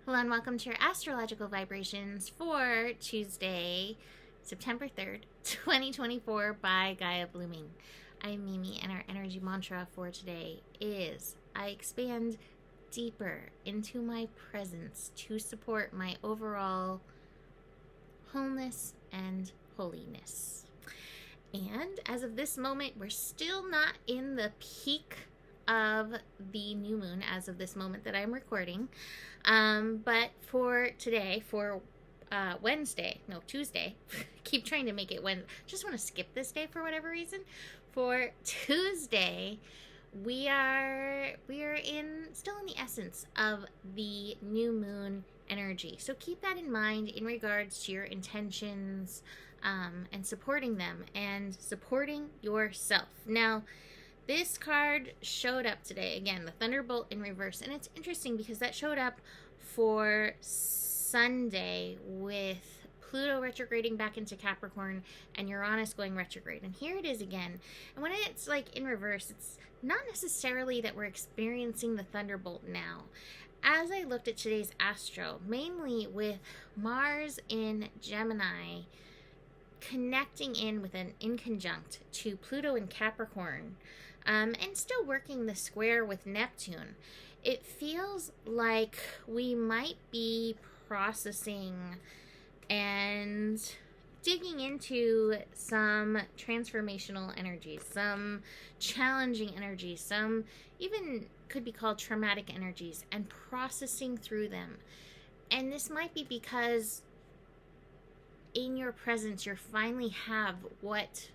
Hello and welcome to your astrological vibrations for Tuesday, September 3rd, 2024 by Gaia Blooming. I'm Mimi and our energy mantra for today is I expand deeper into my presence to support my overall wholeness and holiness. And as of this moment, we're still not in the peak of the new moon as of this moment that I'm recording. But for today, for Tuesday, keep trying to make it just want to skip this day for whatever reason. For Tuesday, we are still in the essence of the new moon energy. So keep that in mind in regards to your intentions and supporting them and supporting yourself. Now, this card showed up today, again, the Thunderbolt in reverse, and it's interesting because that showed up for Sunday with Pluto retrograding back into Capricorn and Uranus going retrograde. And here it is again. And when it's like in reverse, it's not necessarily that we're experiencing the Thunderbolt now. As I looked at today's astro, mainly with Mars in Gemini, connecting in with an inconjunct to Pluto in Capricorn, and still working the square with Neptune, it feels like we might be processing and digging into some transformational energies, some challenging energies, some even could be called traumatic energies, and processing through them. And this might be because in your presence, you finally have what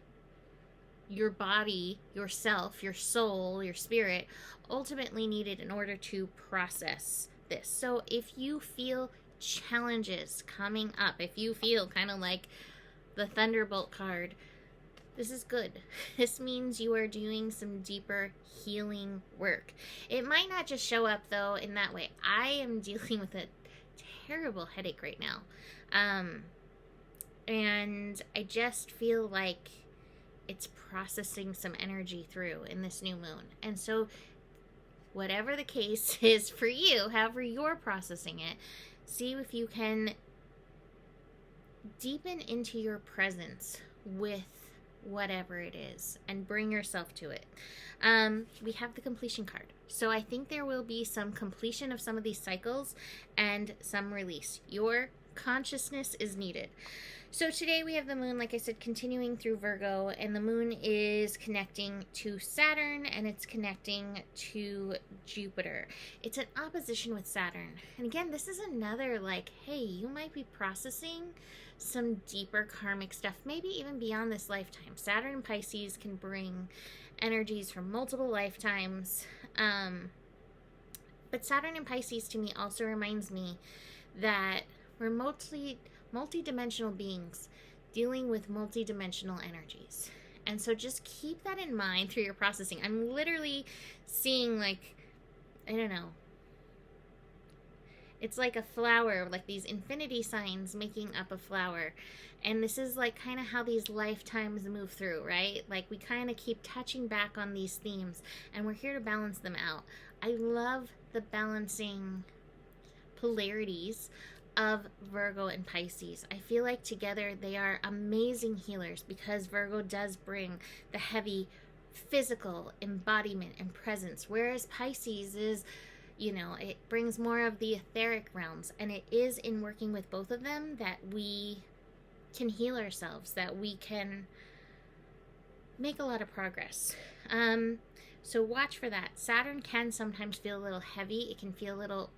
your body, yourself, your soul, your spirit ultimately needed in order to process this. So if you feel challenges coming up, if you feel kind of like the Thunderbolt card, this is good. This means you are doing some deeper healing work. It might not just show up though in that way. I am dealing with a terrible headache right now. And I just feel like it's processing some energy through in this new moon. And so whatever the case is for you, however you're processing it, see if you can deepen into your presence with whatever it is and bring yourself to it. We have the completion card. So I think there will be some completion of some of these cycles and some release. Your consciousness is needed. So today we have the moon, like I said, continuing through Virgo, and the moon is connecting to Saturn and it's connecting to Jupiter. It's in opposition with Saturn. And again, this is another like, hey, you might be processing some deeper karmic stuff, maybe even beyond this lifetime. Saturn and Pisces can bring energies from multiple lifetimes. But Saturn and Pisces to me also reminds me that we're multi-dimensional beings dealing with multi-dimensional energies. And so just keep that in mind through your processing. I'm literally seeing like, I don't know, it's like a flower, like these infinity signs making up a flower. And this is like kind of how these lifetimes move through, right? Like we kind of keep touching back on these themes and we're here to balance them out. I love the balancing polarities of Virgo and Pisces. I feel like together they are amazing healers because Virgo does bring the heavy physical embodiment and presence, whereas Pisces is, it brings more of the etheric realms. And it is in working with both of them that we can heal ourselves, that we can make a lot of progress. So watch for that. Saturn can sometimes feel a little heavy. It can feel a little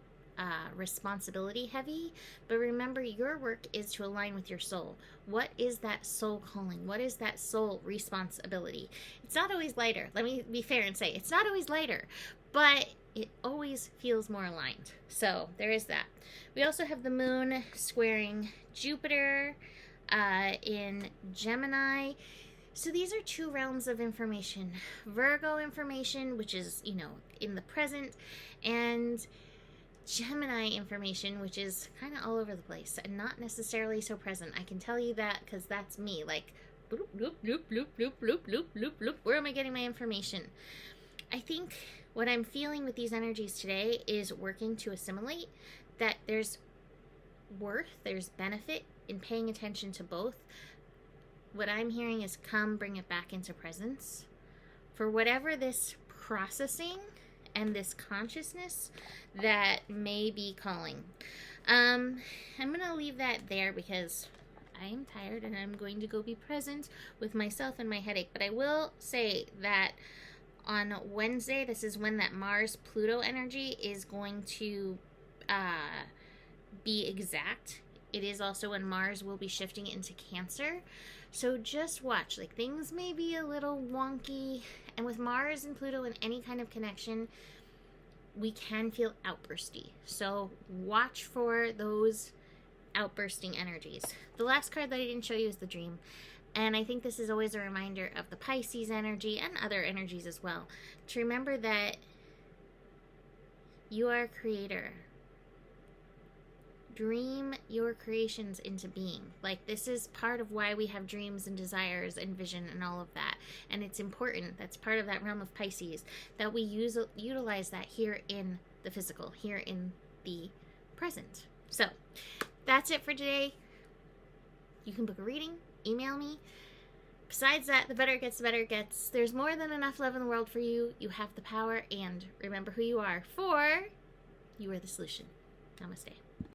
responsibility heavy, but remember your work is to align with your soul. What is that soul calling? What is that soul responsibility? It's not always lighter. Let me be fair and say it's not always lighter, but it always feels more aligned. So there is that. We also have the moon squaring Jupiter in Gemini. So these are two realms of information. Virgo information, which is, in the present, and Gemini information, which is kind of all over the place and not necessarily so present. I can tell you that because that's me. Like, bloop, bloop, bloop, bloop, bloop, bloop, bloop, bloop, bloop. Where am I getting my information? I think what I'm feeling with these energies today is working to assimilate that there's worth, there's benefit in paying attention to both. What I'm hearing is come bring it back into presence. For whatever this processing and this consciousness that may be calling. I'm going to leave that there because I am tired and I'm going to go be present with myself and my headache. But I will say that on Wednesday, this is when that Mars-Pluto energy is going to be exact. It is also when Mars will be shifting into Cancer. So just watch. Like, things may be a little wonky. And with Mars and Pluto in any kind of connection, we can feel outbursty. So watch for those outbursting energies. The last card that I didn't show you is the Dream. And I think this is always a reminder of the Pisces energy and other energies as well. To remember that you are a creator. Dream your creations into being. Like, this is part of why we have dreams and desires and vision and all of that. And it's important. That's part of that realm of Pisces, that we utilize that here in the physical, here in the present. So that's it for today. You can book a reading, email me. Besides that, the better it gets, the better it gets. There's more than enough love in the world for you. You have the power, and remember who you are, for you are the solution. Namaste.